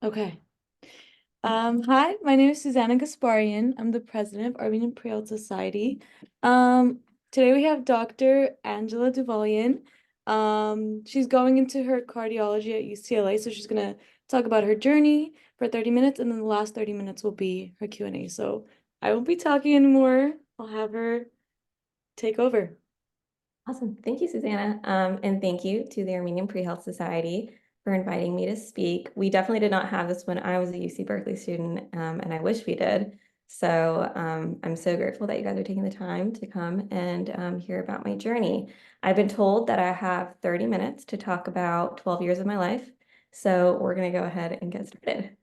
Okay. Hi, my name is Susanna Gasparian. I'm the president of Armenian Pre-Health Society. Um, Today we have Dr. Angela Duvalyan. She's going into her cardiology at UCLA, so she's gonna talk about her journey for 30 minutes, and then the last 30 minutes will be her Q&A. So I won't be talking anymore. I'll have her take over. Awesome. Thank you, Susanna. And thank you to the Armenian Pre-Health Society for inviting me to speak. We definitely did not have this when I was a UC Berkeley student, and I wish we did. So I'm so grateful that you guys are taking the time to come and hear about my journey. I've been told that I have 30 minutes to talk about 12 years of my life. So we're going to go ahead and get started.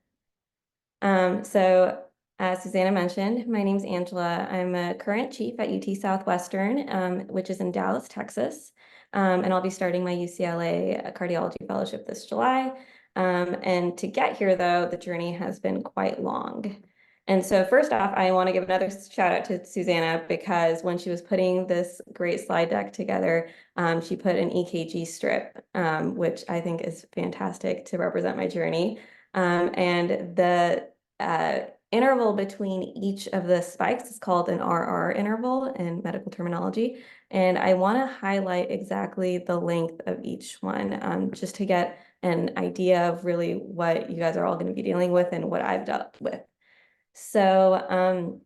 So as Susanna mentioned, my name's Angela. I'm a current chief at UT Southwestern, which is in Dallas, Texas. And I'll be starting my UCLA cardiology fellowship this July. And to get here, though, the journey has been quite long. And so first off, I want to give another shout out to Susanna because when she was putting this great slide deck together, she put an EKG strip, which I think is fantastic to represent my journey. And the interval between each of the spikes is called an RR interval in medical terminology. And I want to highlight exactly the length of each one, just to get an idea of really what you guys are all going to be dealing with and what I've dealt with. So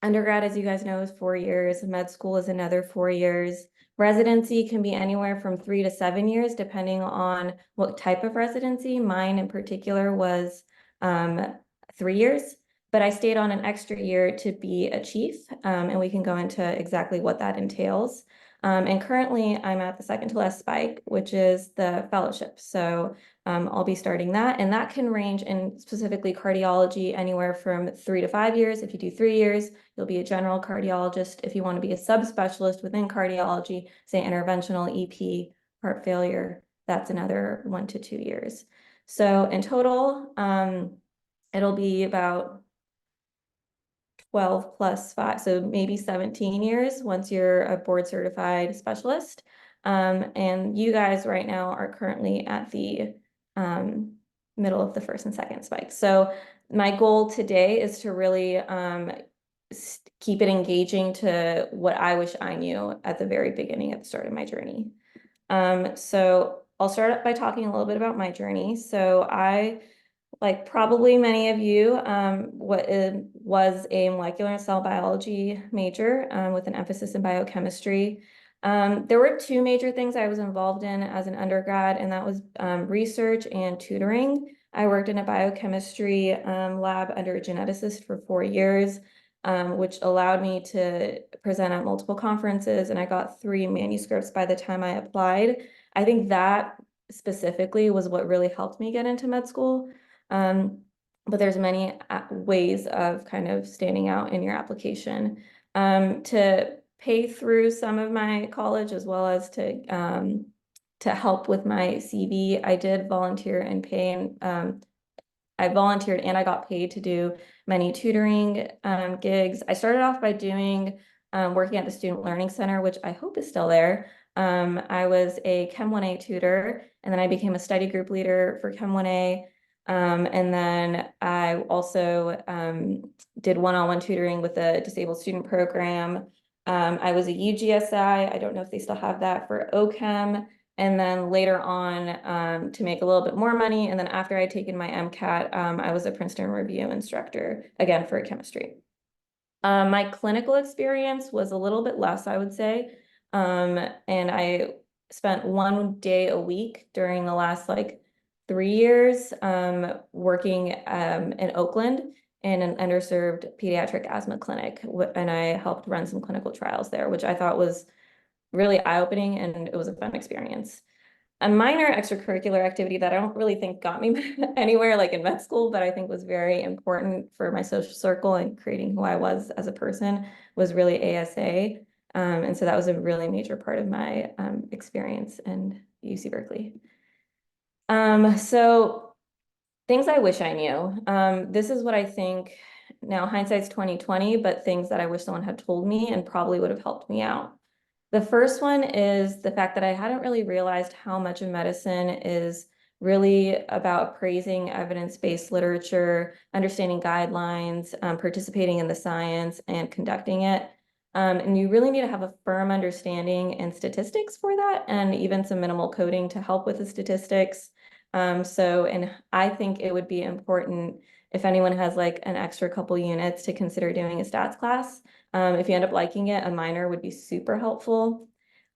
undergrad, as you guys know, is 4 years. Med school is another 4 years. Residency can be anywhere from 3 to 7 years, depending on what type of residency. Mine in particular was 3 years, but I stayed on an extra year to be a chief, and we can go into exactly what that entails. And currently, I'm at the second to last spike, which is the fellowship. So I'll be starting that, and that can range in specifically cardiology anywhere from 3 to 5 years. If you do 3 years, you'll be a general cardiologist. If you want to be a subspecialist within cardiology, say interventional EP, heart failure, that's another 1 to 2 years. So in total, it'll be about 12 plus 5, so maybe 17 years once you're a board certified specialist. And you guys right now are currently at the middle of the first and second spike. So my goal today is to really keep it engaging to what I wish I knew at the very beginning, at the start of my journey. So I'll start by talking a little bit about my journey. So I, like probably many of you, was a molecular and cell biology major with an emphasis in biochemistry. There were two major things I was involved in as an undergrad, and that was research and tutoring. I worked in a biochemistry lab under a geneticist for 4 years, which allowed me to present at multiple conferences, and I got 3 manuscripts by the time I applied. I think that specifically was what really helped me get into med school. But there's many ways of kind of standing out in your application. To pay through some of my college as well as to help with my CV, I did volunteer and pay, and I volunteered and I got paid to do many tutoring gigs. I started off by doing working at the Student Learning Center, which I hope is still there. I was a Chem 1A tutor, and then I became a study group leader for Chem 1A. And then I also did one-on-one tutoring with the disabled student program. I was a UGSI. I don't know if they still have that for OChem. And then later on, to make a little bit more money, and then after I'd taken my MCAT, I was a Princeton review instructor, again, for chemistry. My clinical experience was a little bit less, I would say. And I spent 1 day a week during the last like 3 years working in Oakland in an underserved pediatric asthma clinic. And I helped run some clinical trials there, which I thought was really eye-opening, and it was a fun experience. A minor extracurricular activity that I don't really think got me anywhere like in med school, but I think was very important for my social circle and creating who I was as a person, was really ASA. And so that was a really major part of my experience in UC Berkeley. So things I wish I knew. This is what I think now, hindsight's 2020, but things that I wish someone had told me and probably would have helped me out. The first one is the fact that I hadn't really realized how much of medicine is really about appraising evidence-based literature, understanding guidelines, participating in the science, and conducting it. And you really need to have a firm understanding in statistics for that, and even some minimal coding to help with the statistics. And I think it would be important if anyone has like an extra couple units to consider doing a stats class. If you end up liking it, a minor would be super helpful.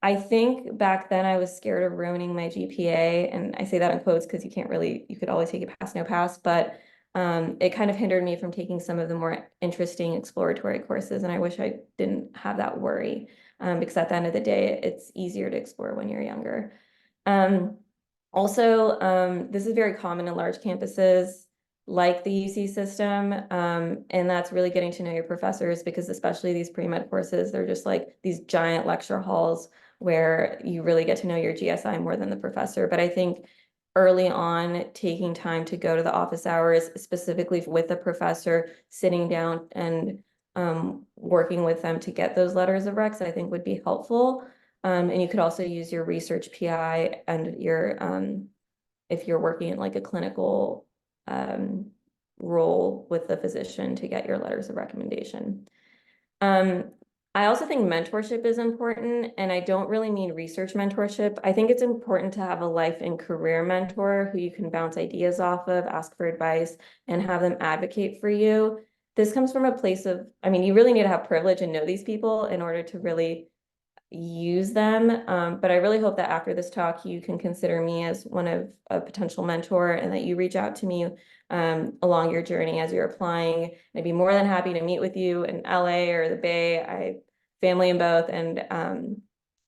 I think back then I was scared of ruining my GPA, and I say that in quotes because you could always take a pass, no pass, but it kind of hindered me from taking some of the more interesting exploratory courses, and I wish I didn't have that worry, because at the end of the day, it's easier to explore when you're younger. Um, this is very common in large campuses like the UC system, and that's really getting to know your professors, because especially these pre-med courses, they're just like these giant lecture halls where you really get to know your GSI more than the professor. But I think early on, taking time to go to the office hours, specifically with the professor, sitting down and working with them to get those letters of recs, I think would be helpful. And you could also use your research PI and your if you're working in like a clinical role with the physician to get your letters of recommendation. Um, I also think mentorship is important, and I don't really mean research mentorship. I think it's important to have a life and career mentor who you can bounce ideas off of, ask for advice, and have them advocate for you. This comes from a place of, I mean, you really need to have privilege and know these people in order to really use them. But I really hope that after this talk, you can consider me as one of a potential mentor, and that you reach out to me along your journey as you're applying. I'd be more than happy to meet with you in LA or the Bay. I family in both. And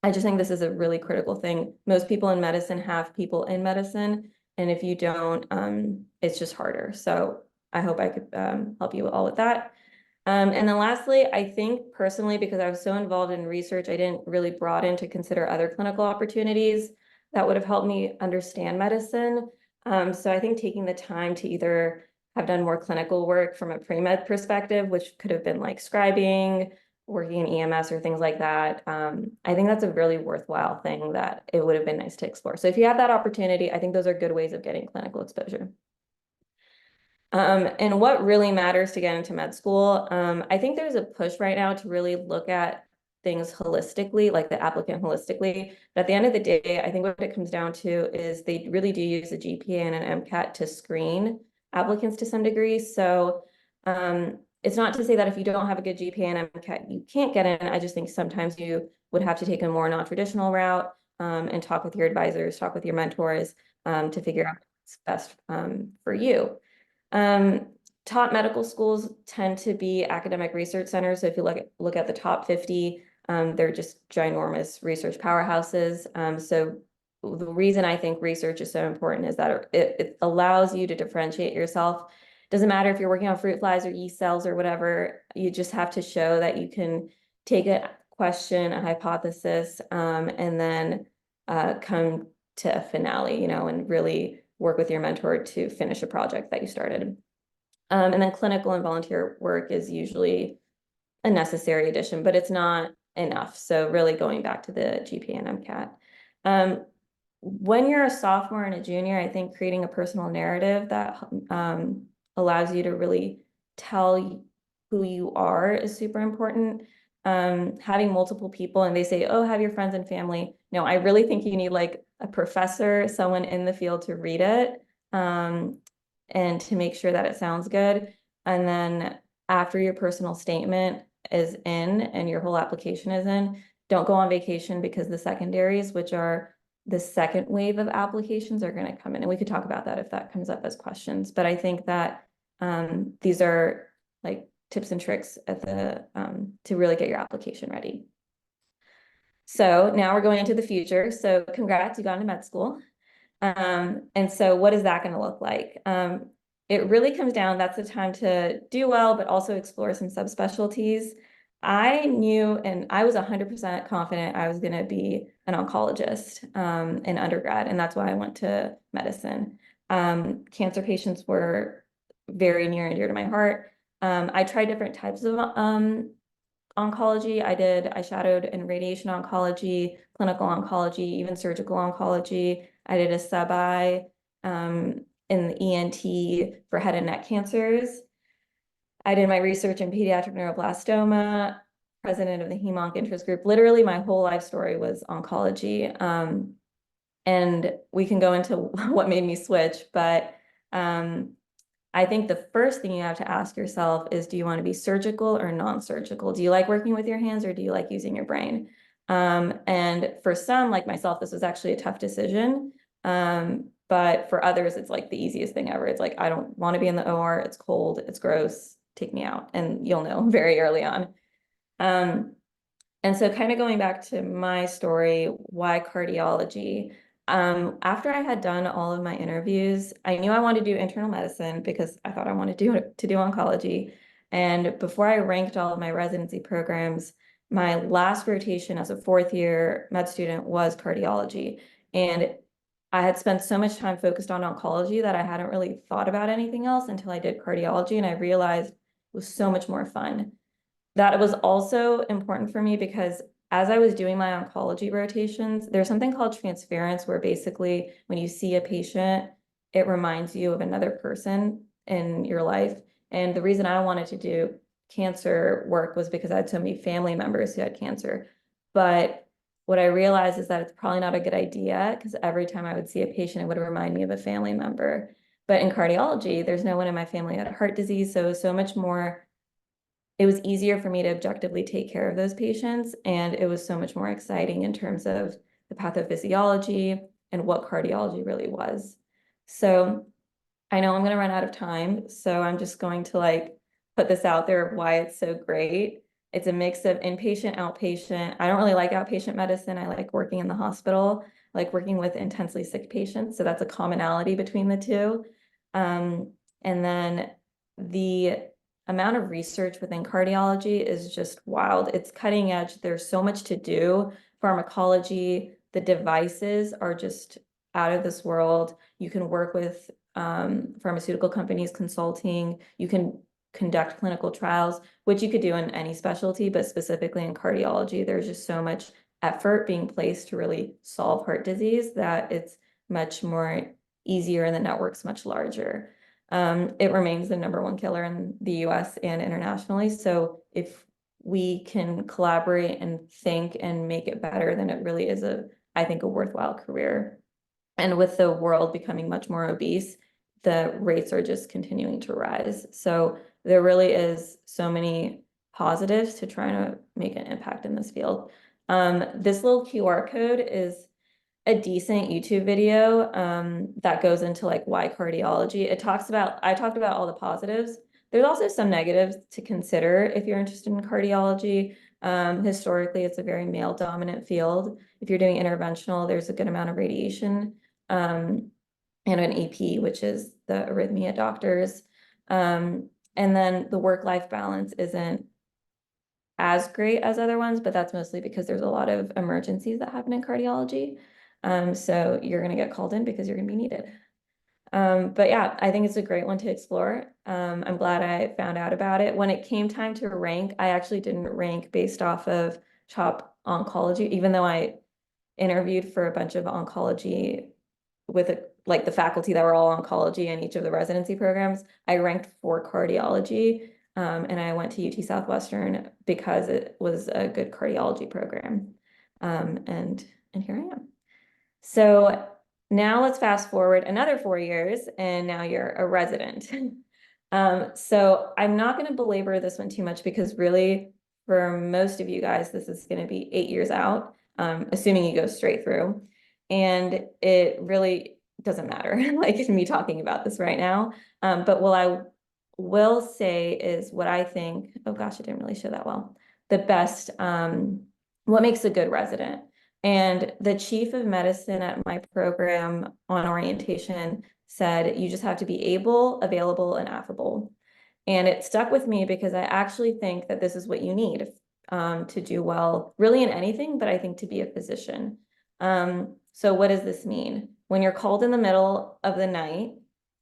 I just think this is a really critical thing. Most people in medicine have people in medicine. And if you don't, it's just harder. So I hope I could help you all with that. And then lastly, I think personally, because I was so involved in research, I didn't really broaden to consider other clinical opportunities that would have helped me understand medicine. So I think taking the time to either have done more clinical work from a pre-med perspective, which could have been like scribing, working in EMS or things like that. I think that's a really worthwhile thing that it would have been nice to explore. So if you have that opportunity, I think those are good ways of getting clinical exposure. And what really matters to get into med school, I think there's a push right now to really look at things holistically, like the applicant holistically. But at the end of the day, I think what it comes down to is they really do use a GPA and an MCAT to screen applicants to some degree. So it's not to say that if you don't have a good GPA and MCAT, you can't get in. I just think sometimes you would have to take a more non-traditional route, and talk with your advisors, talk with your mentors, to figure out what's best for you. Um, Top medical schools tend to be academic research centers. So if you look at the top 50, they're just ginormous research powerhouses. So the reason I think research is so important is that it allows you to differentiate yourself. Doesn't matter if you're working on fruit flies or yeast cells or whatever, you just have to show that you can take a question, a hypothesis, and then come to a finale, and really work with your mentor to finish a project that you started. And then clinical and volunteer work is usually a necessary addition, but it's not enough. So really going back to the GPA and MCAT. When you're a sophomore and a junior, I think creating a personal narrative that allows you to really tell who you are is super important. Having multiple people, and they say, oh, have your friends and family. No, I really think you need like a professor, someone in the field to read it, and to make sure that it sounds good. And then after your personal statement is in and your whole application is in, don't go on vacation, because the secondaries, which are the second wave of applications, are going to come in. And we could talk about that if that comes up as questions. But I think that these are like tips and tricks at the to really get your application ready. So now we're going into the future. So congrats, you got into med school. And so what is that going to look like? It really comes down, that's the time to do well, but also explore some subspecialties. I knew, and I was 100% confident I was going to be an oncologist in undergrad, and that's why I went to medicine. Cancer patients were very near and dear to my heart. I tried different types of oncology. I shadowed in radiation oncology, clinical oncology, even surgical oncology. I did a sub-I. in the ENT for head and neck cancers. I did my research in pediatric neuroblastoma, president of the Hem/Onc interest group. Literally, my whole life story was oncology. And we can go into what made me switch, but I think the first thing you have to ask yourself is, do you want to be surgical or non-surgical? Do you like working with your hands or do you like using your brain? And for some, like myself, this was actually a tough decision. But for others, it's like the easiest thing ever. It's like, I don't want to be in the OR. It's cold. It's gross. Take me out. And you'll know very early on. And so kind of going back to my story, why cardiology? After I had done all of my interviews, I knew I wanted to do internal medicine because I thought I wanted to do oncology. And before I ranked all of my residency programs, my last rotation as a fourth year med student was cardiology. And I had spent so much time focused on oncology that I hadn't really thought about anything else until I did cardiology, and I realized it was so much more fun. That was also important for me because as I was doing my oncology rotations, there's something called transference, where basically when you see a patient, it reminds you of another person in your life. And the reason I wanted to do cancer work was because I had so many family members who had cancer. But what I realized is that it's probably not a good idea, because every time I would see a patient, it would remind me of a family member. But in cardiology, there's no one in my family that had heart disease, so it was so much more, it was easier for me to objectively take care of those patients. And it was so much more exciting in terms of the pathophysiology and what cardiology really was. So I know I'm going to run out of time, so I'm just going to like put this out there of why it's so great. It's a mix of inpatient, outpatient. I don't really like outpatient medicine. I like working in the hospital, I like working with intensely sick patients. So that's a commonality between the two. And then the amount of research within cardiology is just wild. It's cutting edge. There's so much to do. Pharmacology, the devices are just out of this world. You can work with pharmaceutical companies consulting. You can conduct clinical trials, which you could do in any specialty, but specifically in cardiology, there's just so much effort being placed to really solve heart disease that it's much more easier and the network's much larger. It remains the #1 killer in the US and internationally. So if we can collaborate and think and make it better, then it really is I think, a worthwhile career. And with the world becoming much more obese, the rates are just continuing to rise. So there really is so many positives to trying to make an impact in this field. This little QR code is a decent YouTube video that goes into like why cardiology. I talked about all the positives. There's also some negatives to consider if you're interested in cardiology. Historically, it's a very male dominant field. If you're doing interventional, there's a good amount of radiation, and an EP, which is the arrhythmia doctors. And then the work-life balance isn't as great as other ones, but that's mostly because there's a lot of emergencies that happen in cardiology. So you're going to get called in because you're going to be needed. But yeah, I think it's a great one to explore. I'm glad I found out about it. When it came time to rank, I actually didn't rank based off of top oncology, even though I interviewed for a bunch of oncology with like the faculty that were all oncology in each of the residency programs. I ranked for cardiology, and I went to UT Southwestern because it was a good cardiology program. And here I am. So now let's fast forward another 4 years, and now you're a resident. So I'm not going to belabor this one too much because really, for most of you guys, this is going to be 8 years out, assuming you go straight through. And it really doesn't matter, like me talking about this right now. But what I will say is what I think, oh gosh, I didn't really show that well, the best, what makes a good resident. And the chief of medicine at my program on orientation said, you just have to be able, available, and affable. And it stuck with me because I actually think that this is what you need to do well, really in anything, but I think to be a physician. So what does this mean? When you're called in the middle of the night,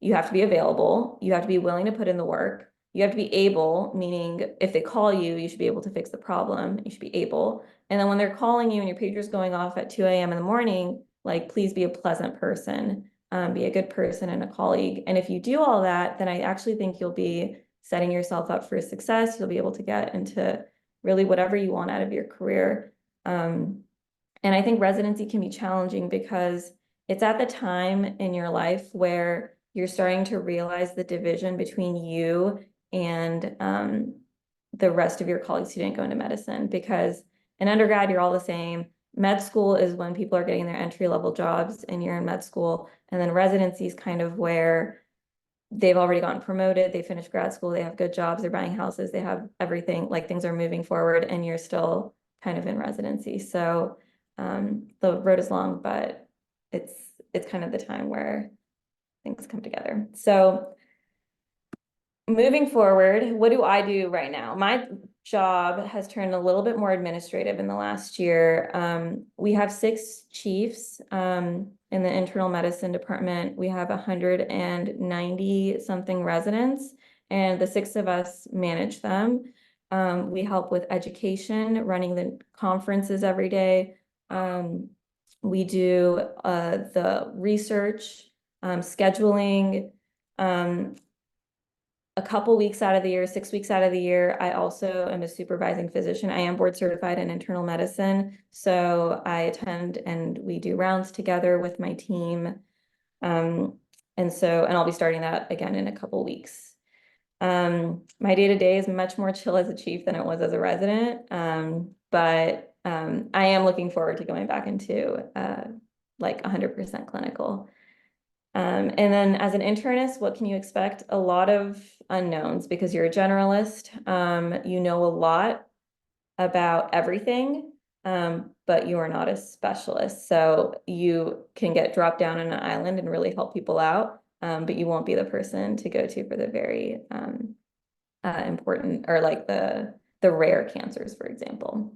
you have to be available. You have to be willing to put in the work. You have to be able, meaning if they call you, you should be able to fix the problem. You should be able. And then when they're calling you and your pager's going off at 2 a.m. in the morning, like, please be a pleasant person. be a good person and a colleague. And if you do all that, then I actually think you'll be setting yourself up for success. You'll be able to get into really whatever you want out of your career. And I think residency can be challenging because it's at the time in your life where you're starting to realize the division between you and the rest of your colleagues who didn't go into medicine. Because in undergrad, you're all the same. Med school is when people are getting their entry-level jobs and you're in med school. And then residency is kind of where they've already gotten promoted, they finished grad school, they have good jobs, they're buying houses, they have everything, like things are moving forward, and you're still kind of in residency. So the road is long, but it's kind of the time where things come together. So moving forward, what do I do right now? My job has turned a little bit more administrative in the last year. We have 6 chiefs in the internal medicine department. We have 190 something residents, and the 6 of us manage them. We help with education, running the conferences every day. We do the research, scheduling, a couple weeks out of the year, 6 weeks out of the year, I also am a supervising physician. I am board certified in internal medicine. So I attend and we do rounds together with my team. And I'll be starting that again in a couple weeks. My day-to-day is much more chill as a chief than it was as a resident. But I am looking forward to going back into like 100% clinical. And then as an internist, what can you expect? A lot of unknowns because you're a generalist. You know a lot about everything, but you are not a specialist. So you can get dropped down on an island and really help people out, but you won't be the person to go to for the very important or like the rare cancers, for example.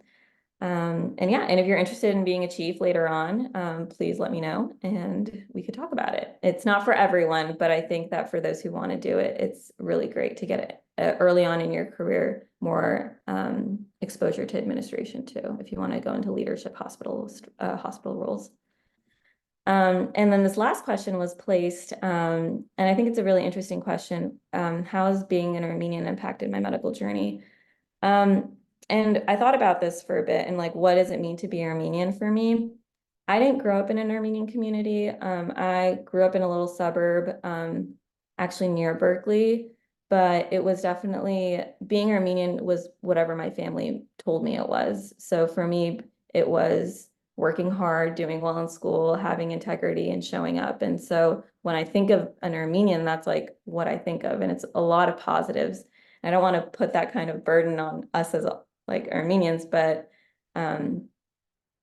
And yeah, and if you're interested in being a chief later on, please let me know and we could talk about it. It's not for everyone, but I think that for those who want to do it, it's really great to get it early on in your career, more exposure to administration too, if you want to go into leadership hospital roles. And then this last question was placed, and I think it's a really interesting question. How has being an Armenian impacted my medical journey? And I thought about this for a bit and like, what does it mean to be Armenian for me? I didn't grow up in an Armenian community. I grew up in a little suburb, actually near Berkeley, but it was definitely being Armenian was whatever my family told me it was. So for me, it was working hard, doing well in school, having integrity and showing up. And so when I think of an Armenian, that's like what I think of. And it's a lot of positives. I don't want to put that kind of burden on us as like Armenians, but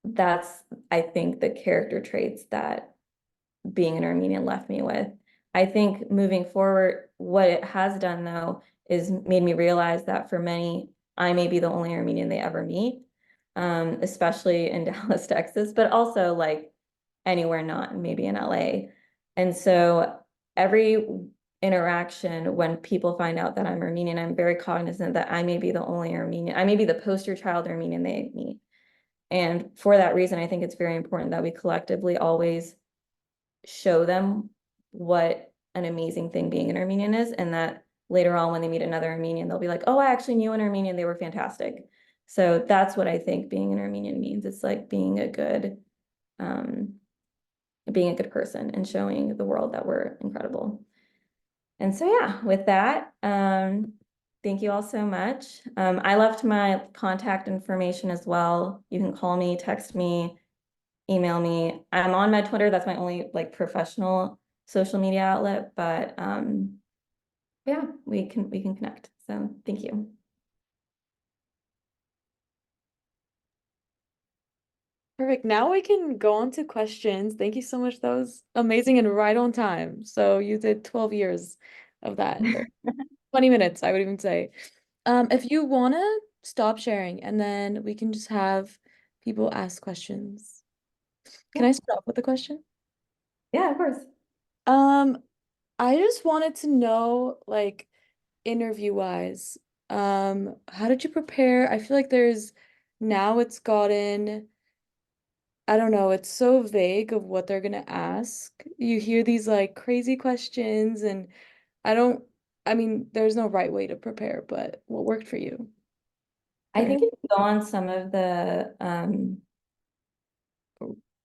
that's, I think, the character traits that being an Armenian left me with. I think moving forward, what it has done though, is made me realize that for many, I may be the only Armenian they ever meet, especially in Dallas, Texas, but also like anywhere not, maybe in LA. And so every interaction when people find out that I'm Armenian, I'm very cognizant that I may be the only Armenian, I may be the poster child Armenian they meet. And for that reason, I think it's very important that we collectively always show them what an amazing thing being an Armenian is, and that later on when they meet another Armenian, they'll be like, oh, I actually knew an Armenian, they were fantastic. So that's what I think being an Armenian means. It's like being a good person and showing the world that we're incredible. And so yeah, with that, thank you all so much. I left my contact information as well. You can call me, text me, email me. I'm on my Twitter. That's my only like professional social media outlet, but yeah, we can connect. So thank you. Perfect. Now we can go on to questions. Thank you so much. That was amazing and right on time. So you did 12 years of that, or 20 minutes, I would even say. If you want to stop sharing and then we can just have people ask questions. Can Yeah, I start off with a question? yeah, of course. Um, I just wanted to know, like, interview wise, how did you prepare? I feel like now it's gotten I don't know, it's so vague of what they're gonna ask. You hear these like crazy questions and I don't, I mean, there's no right way to prepare, but what worked for you? I Fair. think if you go on some of the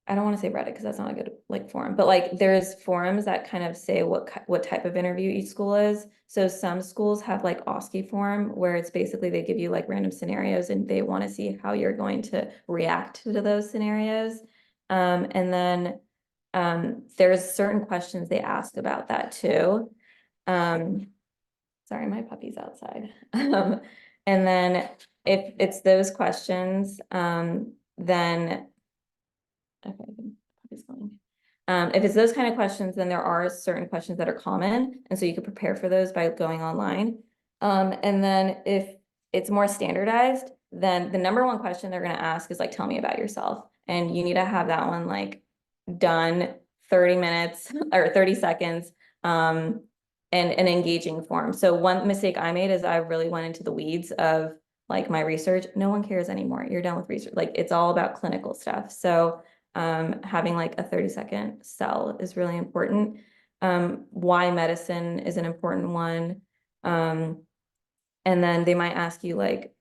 I don't want to say Reddit because that's not a good like forum, but like there's forums that kind of say what type of interview each school is. So some schools have like OSCE forum where it's basically they give you like random scenarios and they want to see how you're going to react to those scenarios. And then there's certain questions they ask about that too. Um, sorry, my puppy's outside. And then if it's those questions, then okay, the puppy's going. If it's those kind of questions, then there are certain questions that are common, and so you could prepare for those by going online. And then if it's more standardized, then the number one question they're going to ask is like, tell me about yourself. And you need to have that one like done 30 minutes or 30 seconds and an engaging form. So one mistake I made is I really went into the weeds of like my research. No one cares anymore. You're done with research. Like it's all about clinical stuff. So having like a 30-second cell is really important. Why medicine is an important one. And then they might ask you like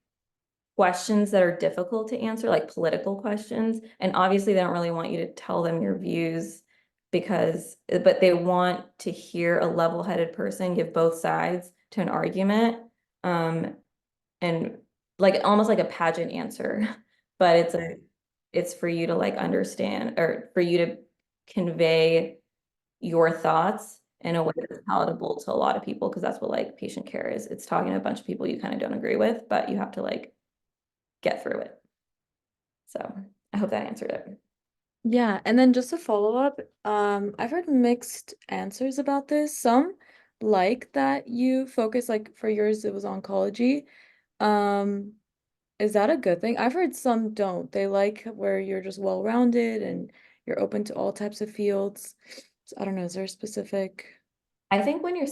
questions that are difficult to answer, like political questions. And obviously they don't really want you to tell them your views but they want to hear a level-headed person give both sides to an argument. And like almost like a pageant answer, but it's for you to like understand or for you to convey your thoughts in a way that's palatable to a lot of people because that's what like patient care is. It's talking to a bunch of people you kind of don't agree with, but you have to like get through it. So I hope that answered it. Yeah, and then just a follow-up, I've heard mixed answers about this. Some like that you focus, like for yours, it was oncology. Um, is that a good thing? I've heard some don't. They like where you're just well-rounded and you're open to all types of fields. So I don't know, is there a specific? I think when you're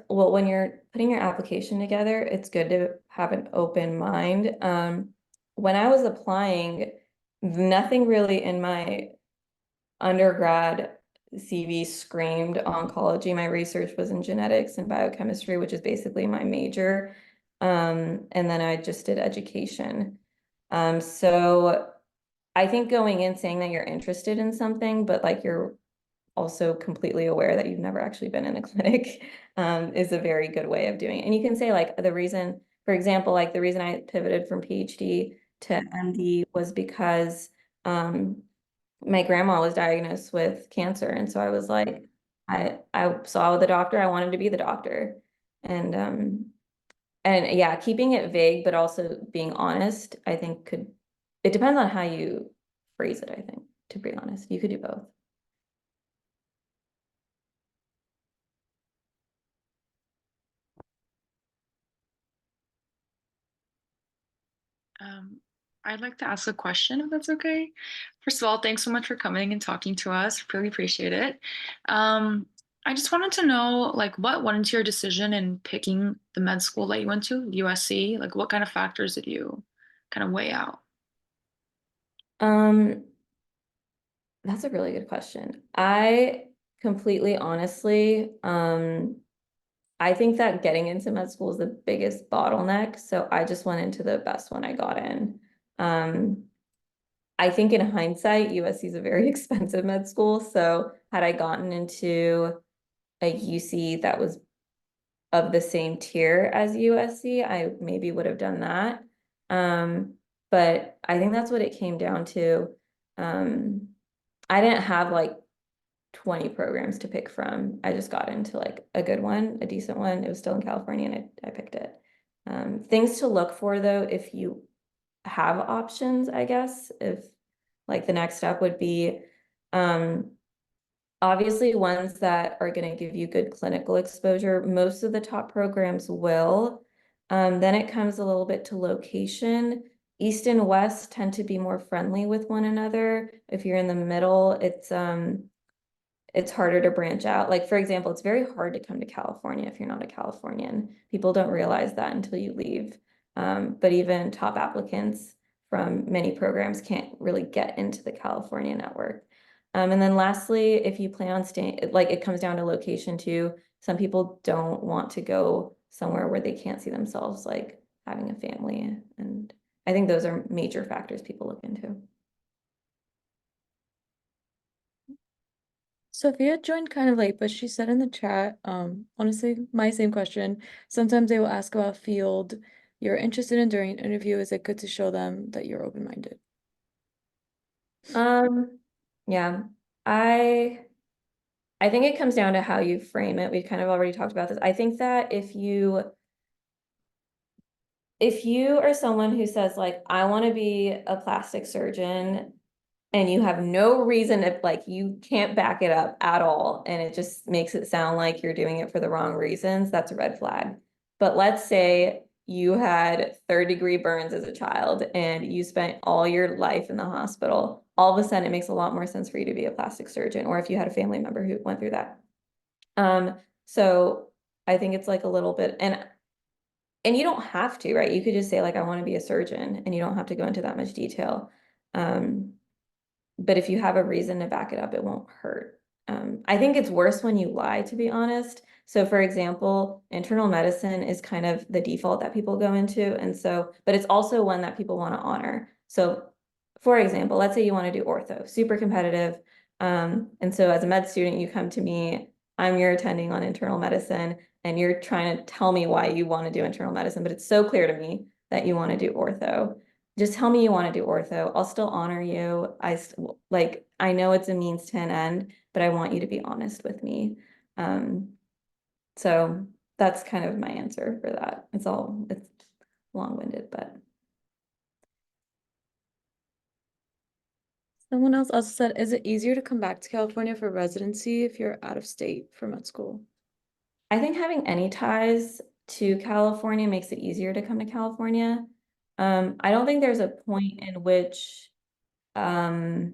well, when you're putting your application together, it's good to have an open mind. When I was applying, nothing really in my undergrad CV screamed oncology. My research was in genetics and biochemistry, which is basically my major. And then I just did education. So I think going in saying that you're interested in something, but like you're also completely aware that you've never actually been in a clinic, is a very good way of doing it. And you can say like the reason, for example, like the reason I pivoted from PhD to MD was because my grandma was diagnosed with cancer. And so I was like, I saw the doctor, I wanted to be the doctor. And yeah, keeping it vague, but also being honest, I think it depends on how you phrase it, I think, to be honest. You could do both. Um, I'd like to ask a question if that's okay. First of all, thanks so much for coming and talking to us. Really appreciate it. Um, I just wanted to know, like, what went into your decision in picking the med school that you went to, USC? Like, what kind of factors did you kind of weigh out? Um, that's a really good question. I completely honestly, I think that getting into med school is the biggest bottleneck. So I just went into the best one I got in. Um, I think in hindsight, USC is a very expensive med school. So had I gotten into a UC that was of the same tier as USC, I maybe would have done that. But I think that's what it came down to. Um, I didn't have like 20 programs to pick from. I just got into like a good one, a decent one. It was still in California and I picked it. Things to look for though, if you have options, I guess, if like the next step would be um, obviously ones that are going to give you good clinical exposure. Most of the top programs will. Then it comes a little bit to location. East and West tend to be more friendly with one another. If you're in the middle, it's harder to branch out. Like, for example, it's very hard to come to California if you're not a Californian. People don't realize that until you leave. But even top applicants from many programs can't really get into the California network. And then lastly, if you plan on staying, like it comes down to location too. Some people don't want to go somewhere where they can't see themselves like having a family. And I think those are major factors people look into. Sophia joined kind of late, but she said in the chat, honestly, my same question. Sometimes they will ask about field you're interested in during an interview. Is it good to show them that you're open-minded? Yeah, I think it comes down to how you frame it. We've kind of already talked about this. I think that if you are someone who says like, I want to be a plastic surgeon, and you have no reason if like you can't back it up at all, and it just makes it sound like you're doing it for the wrong reasons, that's a red flag. But let's say you had third-degree burns as a child and you spent all your life in the hospital, all of a sudden it makes a lot more sense for you to be a plastic surgeon, or if you had a family member who went through that. So I think it's like a little bit, and you don't have to, right? You could just say like, I want to be a surgeon, and you don't have to go into that much detail. But if you have a reason to back it up, it won't hurt. I think it's worse when you lie, to be honest. So for example, internal medicine is kind of the default that people go into. And so, but it's also one that people want to honor. So for example, let's say you want to do ortho, super competitive. And so as a med student, you come to me, I'm your attending on internal medicine, and you're trying to tell me why you want to do internal medicine, but it's so clear to me that you want to do ortho. Just tell me you want to do ortho. I'll still honor you. I know it's a means to an end, but I want you to be honest with me. So that's kind of my answer for that. It's long-winded, but. Someone else also said, is it easier to come back to California for residency if you're out of state for med school? I think having any ties to California makes it easier to come to California. I don't think there's a point in which, I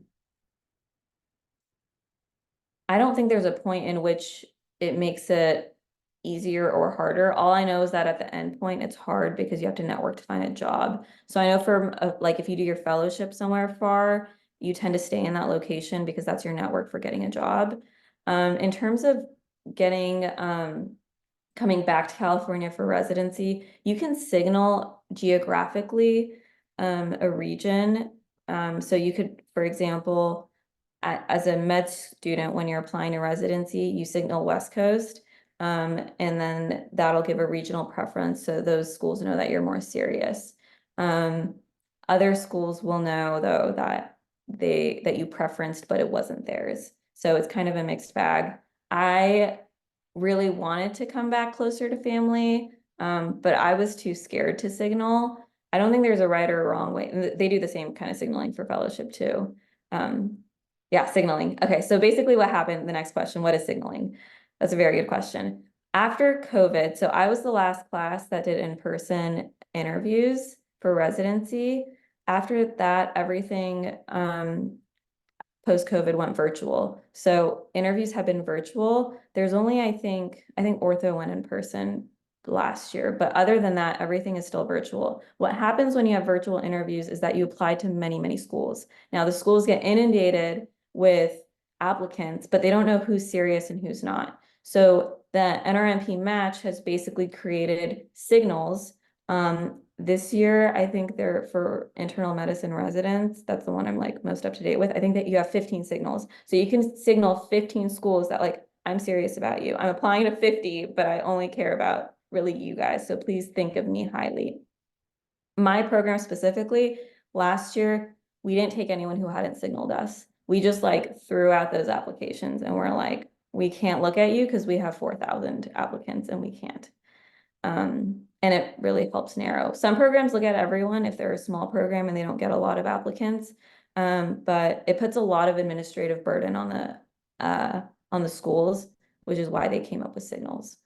don't think there's a point in which it makes it easier or harder. All I know is that at the end point, it's hard because you have to network to find a job. So I know for like if you do your fellowship somewhere far, you tend to stay in that location because that's your network for getting a job. In terms of getting coming back to California for residency, you can signal geographically a region. So you could, for example, as a med student, when you're applying to residency, you signal West Coast, and then that'll give a regional preference so those schools know that you're more serious. Other schools will know though that you preferenced, but it wasn't theirs. So it's kind of a mixed bag. I really wanted to come back closer to family, but I was too scared to signal. I don't think there's a right or a wrong way. They do the same kind of signaling for fellowship too. Yeah, signaling. Okay, so basically what happened, the next question, what is signaling? That's a very good question. After COVID, so I was the last class that did in-person interviews for residency. After that, everything post-COVID went virtual. So interviews have been virtual. There's only, I think ortho went in person last year, but other than that, everything is still virtual. What happens when you have virtual interviews is that you apply to many, many schools. Now the schools get inundated with applicants, but they don't know who's serious and who's not. So the NRMP match has basically created signals. This year, I think they're for internal medicine residents. That's the one I'm like most up to date with. I think that you have 15 signals. So you can signal 15 schools that like, I'm serious about you. I'm applying to 50, but I only care about really you guys. So please think of me highly. My program specifically, last year, we didn't take anyone who hadn't signaled us. We just like threw out those applications and we're like, we can't look at you because we have 4,000 applicants and we can't. And it really helps narrow. Some programs look at everyone if they're a small program and they don't get a lot of applicants. But it puts a lot of administrative burden on the schools, which is why they came up with signals.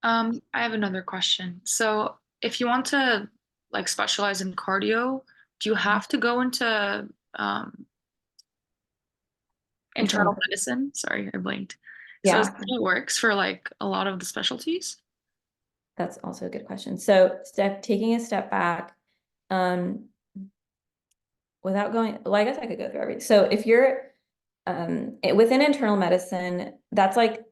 I have another question. So if you want to like specialize in cardio, do you have to go into internal medicine? Sorry, I blinked. So is Yeah, that how it works for like a lot of the specialties? that's also a good question. So taking a step back, without going, well, I guess I could go through everything. So if you're within internal medicine, that's like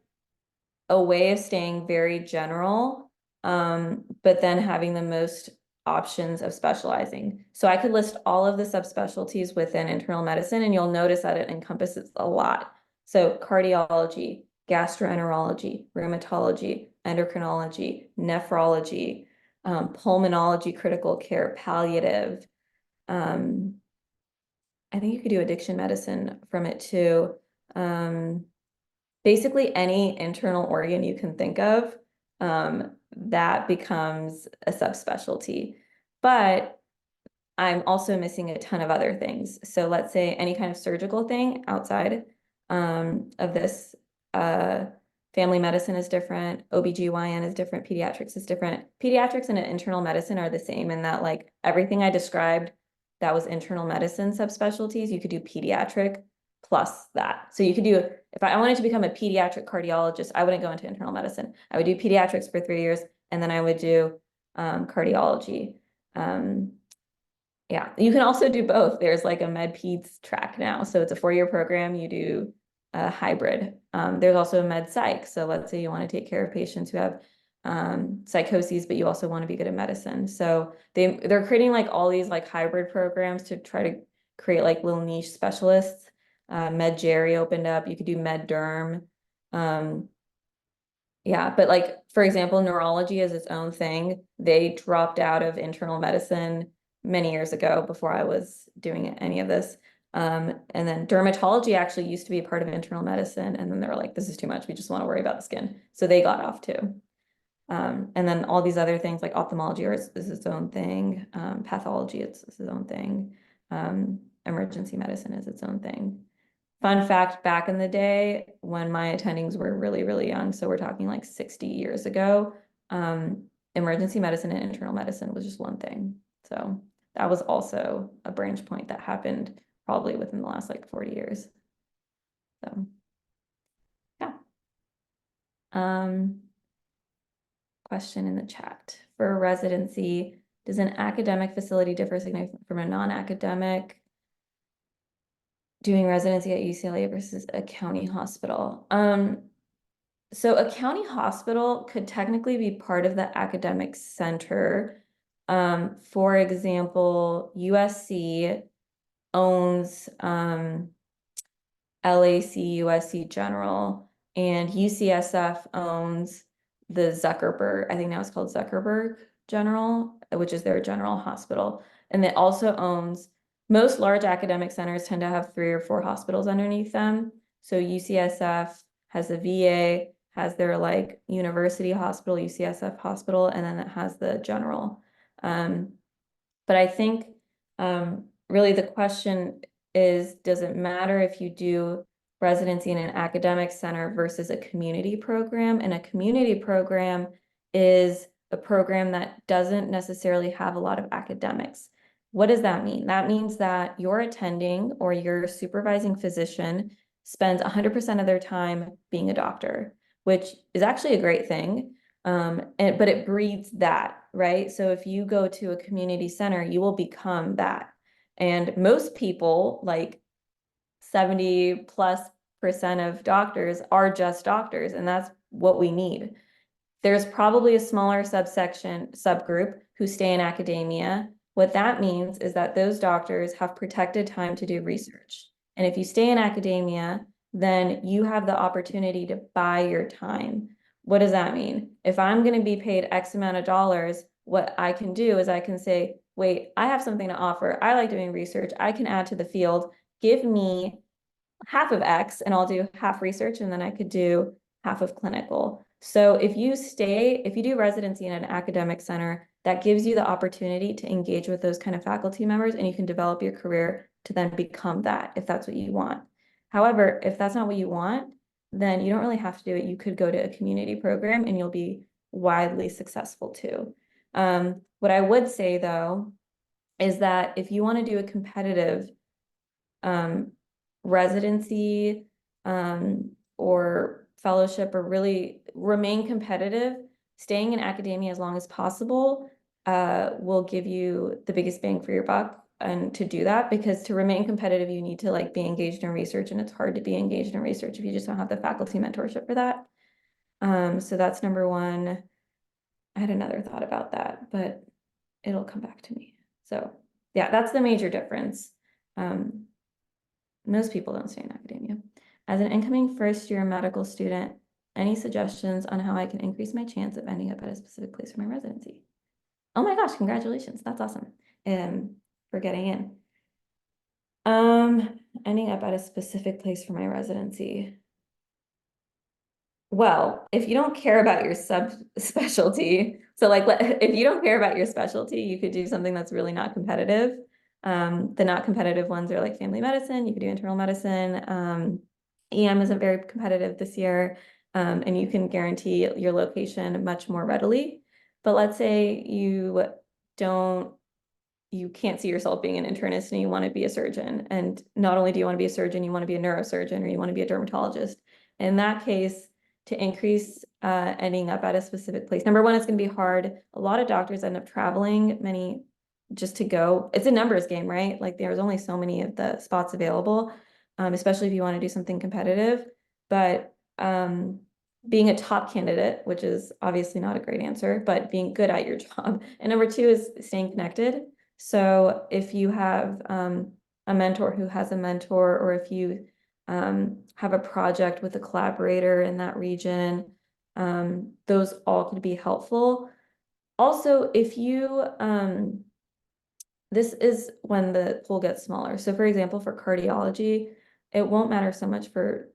a way of staying very general, but then having the most options of specializing. So I could list all of the subspecialties within internal medicine, and you'll notice that it encompasses a lot. So cardiology, gastroenterology, rheumatology, endocrinology, nephrology, pulmonology, critical care, palliative. I think you could do addiction medicine from it too. Basically any internal organ you can think of, that becomes a subspecialty. But I'm also missing a ton of other things. So let's say any kind of surgical thing outside of this, family medicine is different, OBGYN is different, pediatrics is different. Pediatrics and internal medicine are the same in that like everything I described that was internal medicine subspecialties, you could do pediatric plus that. So you could do, if I wanted to become a pediatric cardiologist, I wouldn't go into internal medicine. I would do pediatrics for 3 years and then I would do cardiology. Yeah, you can also do both. There's like a med peds track now. So it's a 4-year program. You do a hybrid. There's also a med psych. So let's say you want to take care of patients who have psychoses, but you also want to be good at medicine. So they're creating like all these like hybrid programs to try to create like little niche specialists. Med Jerry opened up. You could do med derm. Yeah, but like, for example, neurology is its own thing. They dropped out of internal medicine many years ago before I was doing any of this. And then dermatology actually used to be a part of internal medicine. And then they were like, this is too much. We just want to worry about the skin. So they got off too. And then all these other things like ophthalmology is its own thing. Pathology, it's its own thing. Emergency medicine is its own thing. Fun fact, back in the day when my attendings were really, really young, so we're talking like 60 years ago, emergency medicine and internal medicine was just one thing. So that was also a branch point that happened probably within the last like 40 years. So yeah. Question in the chat. For residency, does an academic facility differ significantly from a non-academic? Doing residency at UCLA versus a county hospital. So a county hospital could technically be part of the academic center. For example, USC owns LAC, USC General, and UCSF owns the Zuckerberg, I think now it's called Zuckerberg General, which is their general hospital. And it also owns, most large academic centers tend to have 3 or 4 hospitals underneath them. So UCSF has the VA, has their like university hospital, UCSF hospital, and then it has the general. But I think really the question is, does it matter if you do residency in an academic center versus a community program? And a community program is a program that doesn't necessarily have a lot of academics. What does that mean? That means that your attending or your supervising physician spends 100% of their time being a doctor, which is actually a great thing. But it breeds that, right? So if you go to a community center, you will become that. And most people, like 70+% of doctors are just doctors, and that's what we need. There's probably a smaller subgroup who stay in academia. What that means is that those doctors have protected time to do research. And if you stay in academia, then you have the opportunity to buy your time. What does that mean? If I'm going to be paid X amount of dollars, what I can do is I can say, wait, I have something to offer. I like doing research. I can add to the field. Give me half of X and I'll do half research and then I could do half of clinical. So if you do residency in an academic center, that gives you the opportunity to engage with those kind of faculty members and you can develop your career to then become that if that's what you want. However, if that's not what you want, then you don't really have to do it. You could go to a community program and you'll be widely successful too. What I would say though, is that if you want to do a competitive residency or fellowship or really remain competitive, staying in academia as long as possible will give you the biggest bang for your buck. And to do that, because to remain competitive, you need to like be engaged in research, and it's hard to be engaged in research if you just don't have the faculty mentorship for that. So that's number one. I had another thought about that, but it'll come back to me. So yeah, that's the major difference. Most people don't stay in academia. As an incoming first-year medical student, any suggestions on how I can increase my chance of ending up at a specific place for my residency? Oh my gosh, congratulations. That's awesome. For getting in. Ending up at a specific place for my residency. Well, if you don't care about your subspecialty, so like if you don't care about your specialty, you could do something that's really not competitive. The not competitive ones are like family medicine, you could do internal medicine. EM isn't very competitive this year, and you can guarantee your location much more readily. But let's say you can't see yourself being an internist and you want to be a surgeon. And not only do you want to be a surgeon, you want to be a neurosurgeon or you want to be a dermatologist. In that case, to increase ending up at a specific place, number one, it's going to be hard. A lot of doctors end up traveling many just to go. It's a numbers game, right? Like there's only so many of the spots available, especially if you want to do something competitive. But being a top candidate, which is obviously not a great answer, but being good at your job. And number two is staying connected. So if you have a mentor who has a mentor, or if you have a project with a collaborator in that region, those all could be helpful. Also, if you, this is when the pool gets smaller. So for example, for cardiology, it won't matter so much for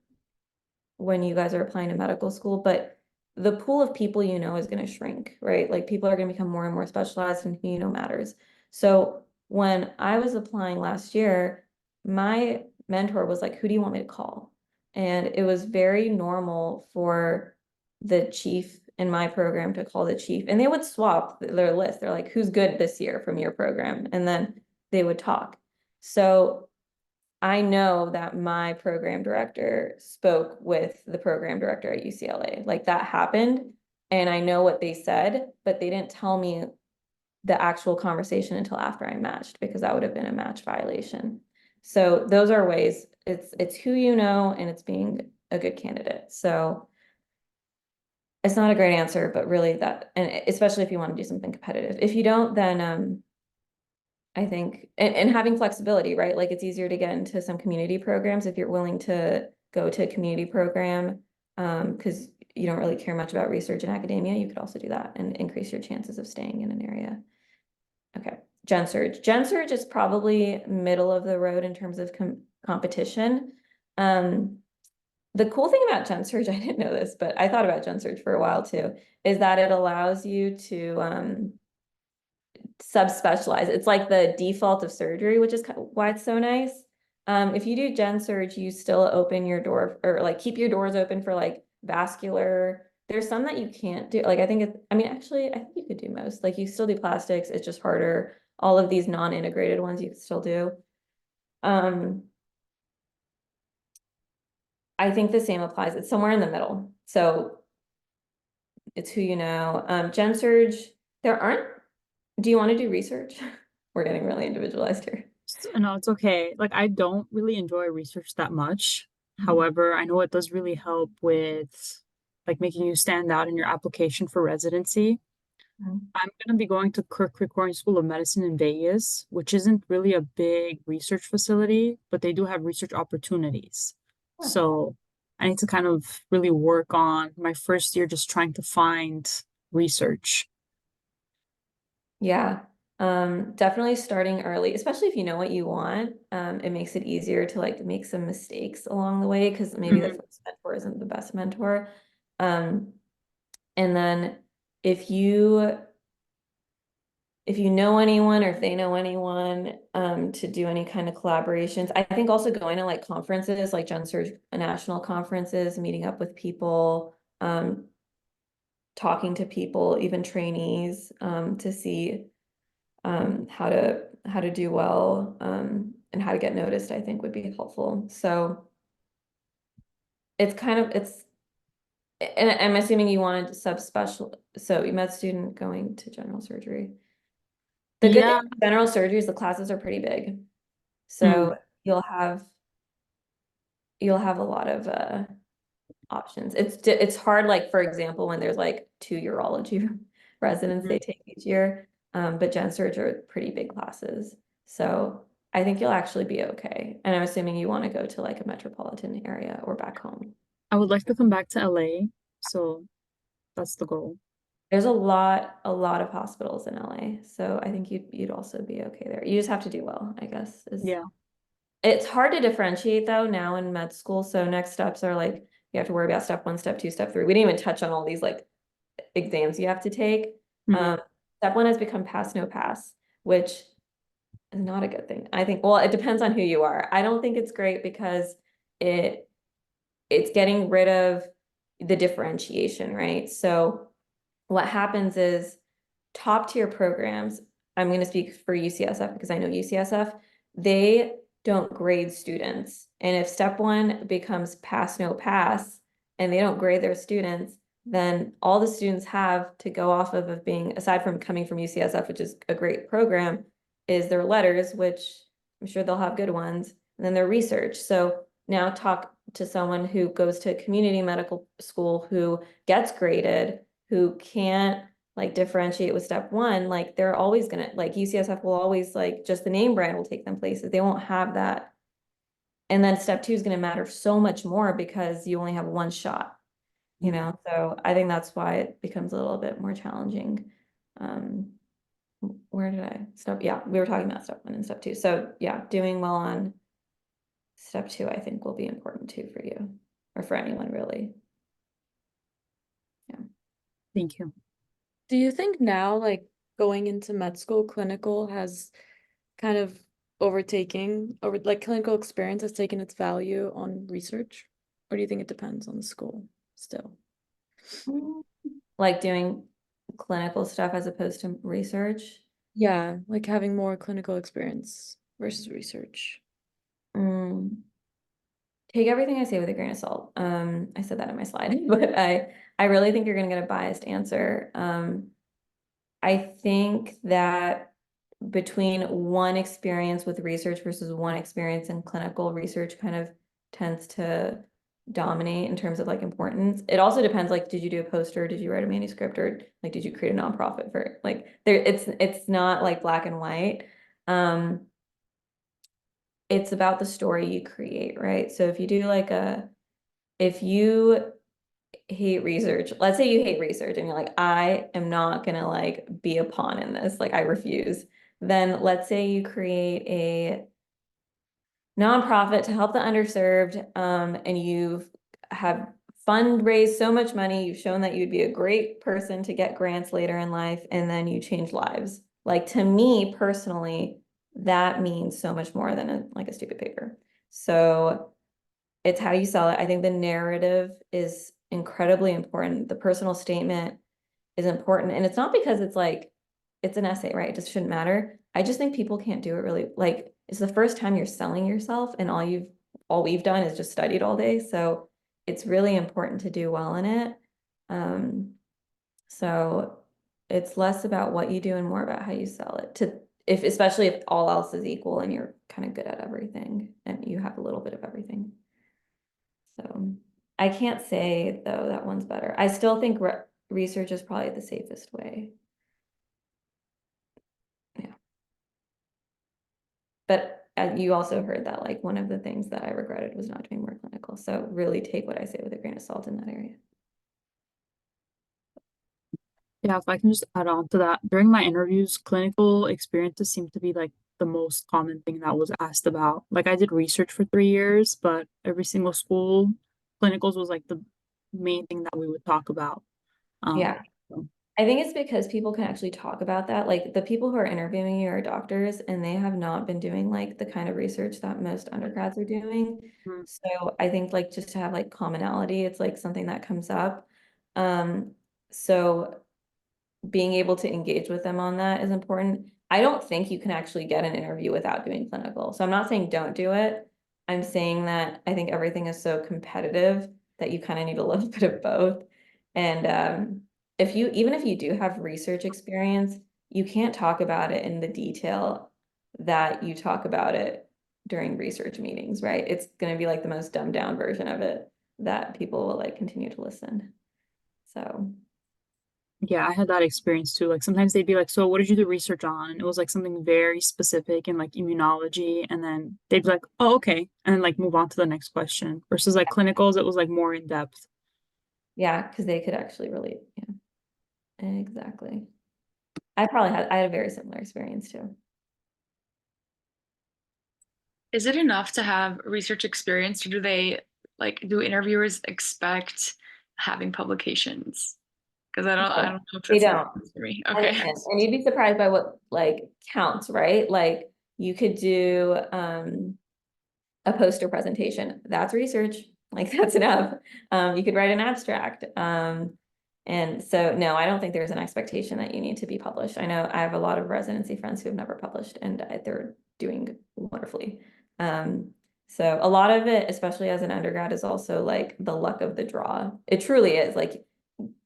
when you guys are applying to medical school, but the pool of people you know is going to shrink, right? Like people are going to become more and more specialized, and who you know matters. So when I was applying last year, my mentor was like, who do you want me to call? And it was very normal for the chief in my program to call the chief, and they would swap their list. They're like, who's good this year from your program? And then they would talk. So I know that my program director spoke with the program director at UCLA. Like that happened, and I know what they said, but they didn't tell me the actual conversation until after I matched, because that would have been a match violation. So those are ways. It's who you know, and it's being a good candidate. So it's not a great answer, but really that, and especially if you want to do something competitive. If you don't, then I think, and having flexibility, right? Like it's easier to get into some community programs if you're willing to go to a community program, because you don't really care much about research and academia. You could also do that and increase your chances of staying in an area. Okay, Gen Surg. Gen Surg is probably middle of the road in terms of competition. The cool thing about Gen Surg, I didn't know this, but I thought about Gen Surg for a while too, is that it allows you to subspecialize. It's like the default of surgery, which is why it's so nice. If you do Gen Surg, you still open your door, or like keep your doors open for like vascular. There's some that you can't do. Like I think I mean, actually, I think you could do most. Like you still do plastics, it's just harder. All of these non-integrated ones you can still do. I think the same applies. It's somewhere in the middle. So it's who you know. Gen Surg, there aren't. Do you want to do research? We're getting really individualized here. No, it's okay. Like, I don't really enjoy research that much. Mhm. However, I know it does really help with like making you stand out in your application for residency. Mhm. I'm going to be going to Kirk Kerkorian School of Medicine in Vegas, which isn't really a big research facility, but they do have research opportunities. Yeah. So I need to kind of really work on my first year just trying to find research. Yeah, definitely starting early, especially if you know what you want. It makes it easier to like make some mistakes along the way, because maybe the Mhm. first mentor isn't the best mentor. And then if you know anyone, or if they know anyone, to do any kind of collaborations. I think also going to like conferences, like Gen Surg national conferences, meeting up with people, talking to people, even trainees, to see how to do well, and how to get noticed, I think would be helpful. So it's And I'm assuming you wanted subspecial, so you med student going to general surgery. The good thing Yeah. with general surgery is the classes are pretty big. Mm. So you'll have a lot of options. It's hard, like for example, when there's like 2 urology residents they take each year. But gen surg are pretty big classes. So I think you'll actually be okay. And I'm assuming you want to go to like a metropolitan area or back home. I would like to come back to LA, so that's the goal. There's a lot of hospitals in LA. So I think you'd also be okay there. You just have to do well, I guess. Yeah. It's hard to differentiate though now in med school. So next steps are like you have to worry about step 1, step 2, step 3. We didn't even touch on all these like exams you have to take. Mhm. Step 1 has become pass no pass, which is not a good thing. I think, well, it depends on who you are. I don't think it's great because it's getting rid of the differentiation, right? So what happens is top tier programs, I'm going to speak for UCSF because I know UCSF, they don't grade students. And if step 1 becomes pass, no pass, and they don't grade their students, then all the students have to go off of being, aside from coming from UCSF, which is a great program, is their letters, which I'm sure they'll have good ones, and then their research. So now talk to someone who goes to a community medical school who gets graded, who can't like differentiate with step 1, like they're always gonna, like UCSF will always, like just the name brand will take them places. They won't have that. And then step 2 is gonna matter so much more because you only have 1 shot, you know? So I think that's why it becomes a little bit more challenging. Where did I stop? Yeah, we were talking about step 1 and step 2. So yeah, doing well on step 2, I think will be important too for you or for anyone really. Thank you. Do you think now, like going into med school, clinical has kind of overtaking, or like clinical experience has taken its value on research? Or do you think it depends on the school still? Like doing clinical stuff as opposed to research. Yeah, like having more clinical experience versus research. Take everything I say with a grain of salt. I said that in my slide, but I really think you're gonna get a biased answer. I think that between one experience with research versus one experience in clinical research kind of tends to dominate in terms of like importance. It also depends, like, did you do a poster, did you write a manuscript, or like did you create a nonprofit for it? Like there it's not like black and white. It's about the story you create, right? So if you do like if you hate research, let's say you hate research and you're like, I am not gonna like be a pawn in this, like I refuse. Then let's say you create a nonprofit to help the underserved, and you've have fundraised so much money, you've shown that you'd be a great person to get grants later in life, and then you change lives. Like to me personally, that means so much more than like a stupid paper. So it's how you sell it. I think the narrative is incredibly important. The personal statement is important. And it's not because it's like, it's an essay, right? It just shouldn't matter. I just think people can't do it really. Like, it's the first time you're selling yourself and all we've done is just studied all day. So it's really important to do well in it. So it's less about what you do and more about how you sell it especially if all else is equal and you're kind of good at everything and you have a little bit of everything. So I can't say though that one's better. I still think research is probably the safest way. Yeah. But you also heard that like one of the things that I regretted was not doing more clinical. So really take what I say with a grain of salt in that area. Yeah, if I can just add on to that, during my interviews, clinical experiences seem to be like the most common thing that was asked about. Like I did research for 3 years, but every single school, clinicals was like the main thing that we would talk about. Yeah. So, I think it's because people can actually talk about that. Like the people who are interviewing you are doctors and they have not been doing like the kind of research that most undergrads are doing. mhm. So I think like just to have like commonality, it's like something that comes up. So being able to engage with them on that is important. I don't think you can actually get an interview without doing clinical. So I'm not saying don't do it. I'm saying that I think everything is so competitive that you kind of need a little bit of both. And even if you do have research experience, you can't talk about it in the detail that you talk about it during research meetings, right? It's going to be like the most dumbed down version of it that people will like continue to listen. So Yeah, I had that experience too. Like sometimes they'd be like, "So what did you do research on?" And it was like something very specific in like immunology, and then they'd be like, "Oh, okay," and then like move on to the next question. Versus like clinicals, it was like more in depth. yeah, because they could actually relate. Yeah, exactly. I had a very similar experience too. Is it enough to have research experience, or do interviewers expect having publications? Because I don't know if They that's don't. for me. And, Okay. and you'd be surprised by what like counts, right? Like you could do a poster presentation. That's research. Like that's enough. You could write an abstract. And so no, I don't think there's an expectation that you need to be published. I know I have a lot of residency friends who have never published and they're doing wonderfully. So a lot of it, especially as an undergrad, is also like the luck of the draw. It truly is. Like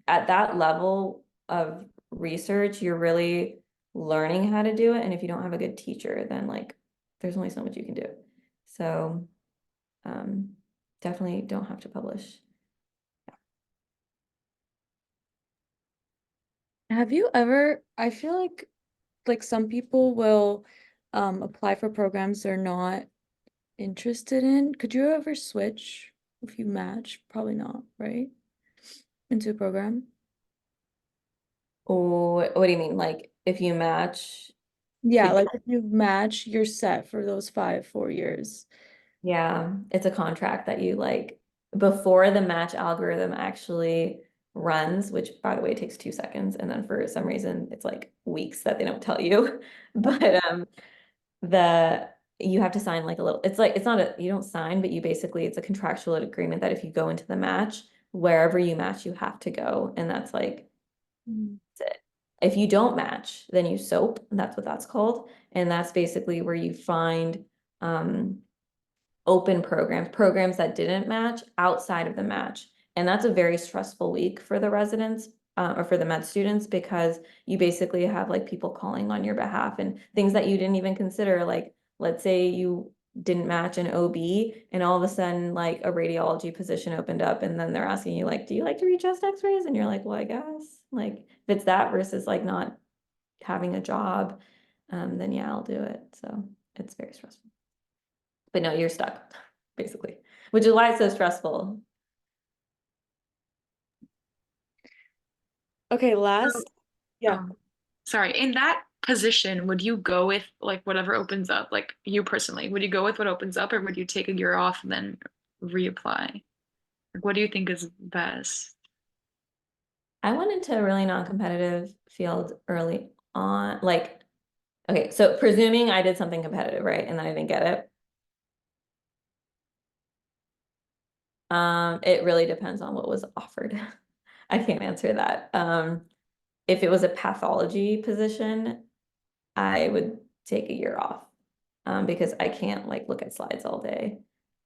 at that level of research, you're really learning how to do it. And if you don't have a good teacher, then like there's only so much you can do. So definitely don't have to publish. Have you ever, I feel like some people will apply for programs they're not interested in. Could you ever switch if you match? Probably not, right? Into a program? Or what do you mean? Like if you match Yeah, to, like if you match, you're set for those 4 years. yeah, it's a contract that you like before the match algorithm actually runs, which by the way takes 2 seconds. And then for some reason it's like weeks that they don't tell you. But the you have to sign like a little, it's like it's not a, you don't sign, but you basically, it's a contractual agreement that if you go into the match, wherever you match, you have to go. And that's like that's it. If you don't match, then you SOAP, and that's what that's called. And that's basically where you find open programs that didn't match outside of the match. And that's a very stressful week for the residents or for the med students, because you basically have like people calling on your behalf and things that you didn't even consider. Like, let's say you didn't match an OB and all of a sudden like a radiology position opened up and then they're asking you like, do you like to read chest x-rays? And you're like, well, I guess like if it's that versus like not having a job, then yeah, I'll do it. So it's very stressful. But no, you're stuck, basically, which is why it's so stressful. Okay, last. Yeah. Sorry. In that position, would you go with like whatever opens up? Like you personally, would you go with what opens up, or would you take a year off and then reapply? Like, what do you think is best? I went into a really non-competitive field early on. Like, okay, so presuming I did something competitive, right? And then I didn't get it. It really depends on what was offered. I can't answer that. If it was a pathology position, I would take a year off. Because I can't like look at slides all day.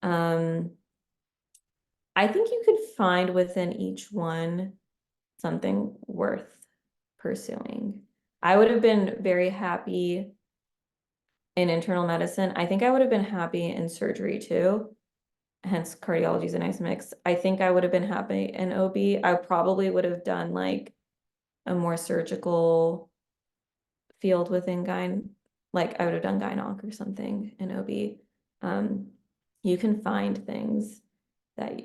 I think you could find within each one something worth pursuing. I would have been very happy in internal medicine. I think I would have been happy in surgery too. Hence cardiology is a nice mix. I think I would have been happy in OB. I probably would have done like a more surgical field within gyn, like I would have done gyn-onc or something in OB. You can find things that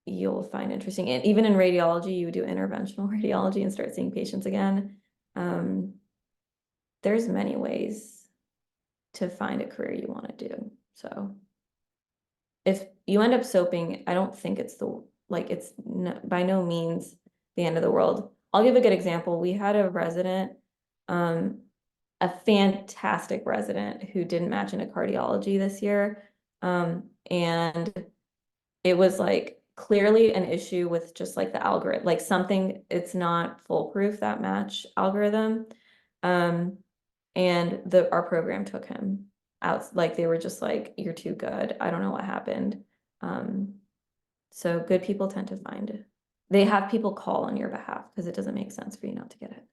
you'll find interesting. And even in radiology, you would do interventional radiology and start seeing patients again. There's many ways to find a career you want to do. So if you end up soaping, I don't think it's it's by no means the end of the world. I'll give a good example. We had a resident, a fantastic resident who didn't match into cardiology this year. And it was like clearly an issue with just like the algorithm, like something, it's not foolproof, that match algorithm. And our program took him out, like they were just like, you're too good. I don't know what happened. So good people tend to find they have people call on your behalf because it doesn't make sense for you not to get it.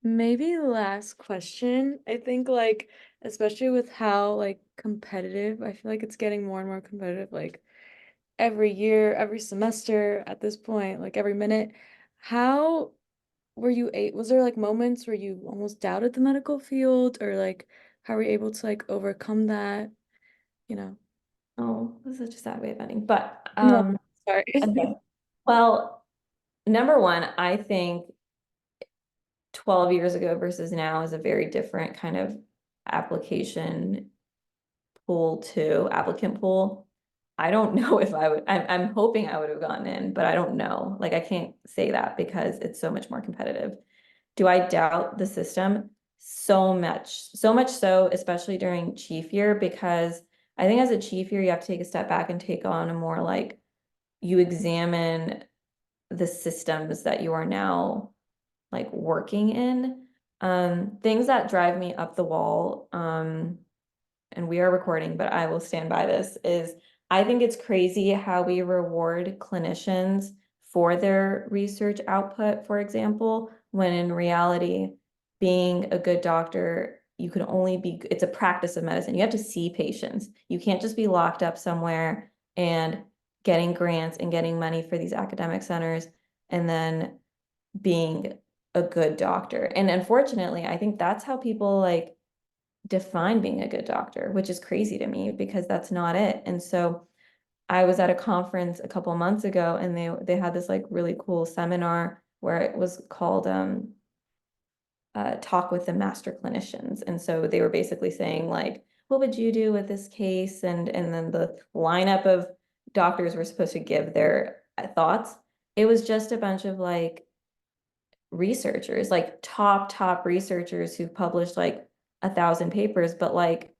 Maybe last question. I think like especially with how like competitive, I feel like it's getting more and more competitive like every year, every semester at this point, like every minute. How were you was there like moments where you almost doubted the medical field or like how were you able to like overcome that, you know? Oh, this is such a sad way of ending. But No, sorry. okay. Well, number one, I think 12 years ago versus now is a very different kind of application pool to applicant pool. I don't know if I would, I'm hoping I would have gotten in, but I don't know. Like I can't say that because it's so much more competitive. Do I doubt the system? So much so, especially during chief year, because I think as a chief year, you have to take a step back and take on a more like, you examine the systems that you are now like working in. Things that drive me up the wall, and we are recording, but I will stand by this, is I think it's crazy how we reward clinicians for their research output, for example, when in reality, being a good doctor, you can only be, it's a practice of medicine. You have to see patients. You can't just be locked up somewhere and getting grants and getting money for these academic centers and then being a good doctor. And unfortunately, I think that's how people like define being a good doctor, which is crazy to me because that's not it. And so I was at a conference a couple months ago and they had this like really cool seminar where it was called Talk with the Master Clinicians. And so they were basically saying like, what would you do with this case? And then the lineup of doctors were supposed to give their thoughts. It was just a bunch of like researchers, like top researchers who've published like 1,000 papers, but like,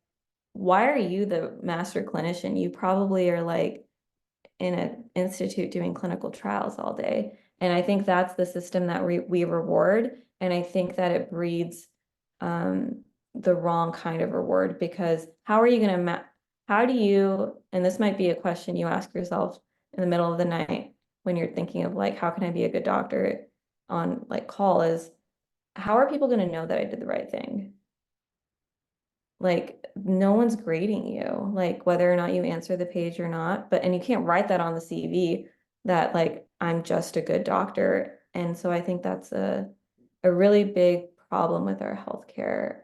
why are you the master clinician? You probably are like in an institute doing clinical trials all day. And I think that's the system that we reward. And I think that it breeds the wrong kind of reward because how are you going to how do you, and this might be a question you ask yourself in the middle of the night when you're thinking of like, how can I be a good doctor on like call is, how are people going to know that I did the right thing? Like no one's grading you, like whether or not you answer the page or not, but and you can't write that on the CV that like I'm just a good doctor. And so I think that's a really big problem with our healthcare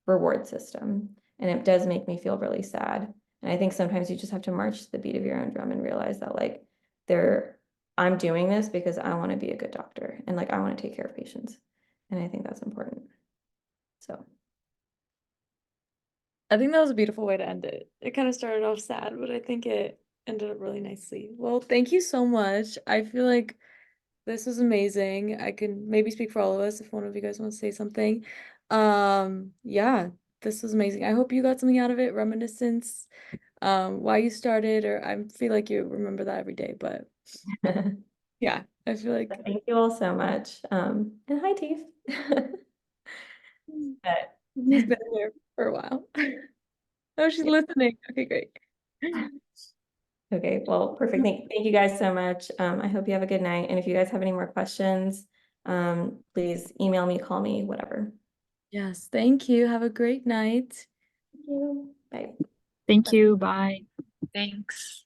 reward system. And it does make me feel really sad. And I think sometimes you just have to march to the beat of your own drum and realize that like I'm doing this because I want to be a good doctor and like I want to take care of patients. And I think that's important. So I think that was a beautiful way to end it. It kind of started off sad, but I think it ended up really nicely. Well, thank you so much. I feel like this was amazing. I can maybe speak for all of us if one of you guys wants to say something. Yeah, this was amazing. I hope you got something out of it, reminiscence, why you started, or I feel like you remember that every day, but yeah, I feel like thank you all so much. And hi, Tiff. But he's been here for a while. Oh, she's listening. Okay, great. okay, well, perfect. Thank you guys so much. I hope you have a good night. And if you guys have any more questions, please email me, call me, whatever. Yes, thank you. Have a great night. Thank you. Bye. Thank you. Bye. Thanks.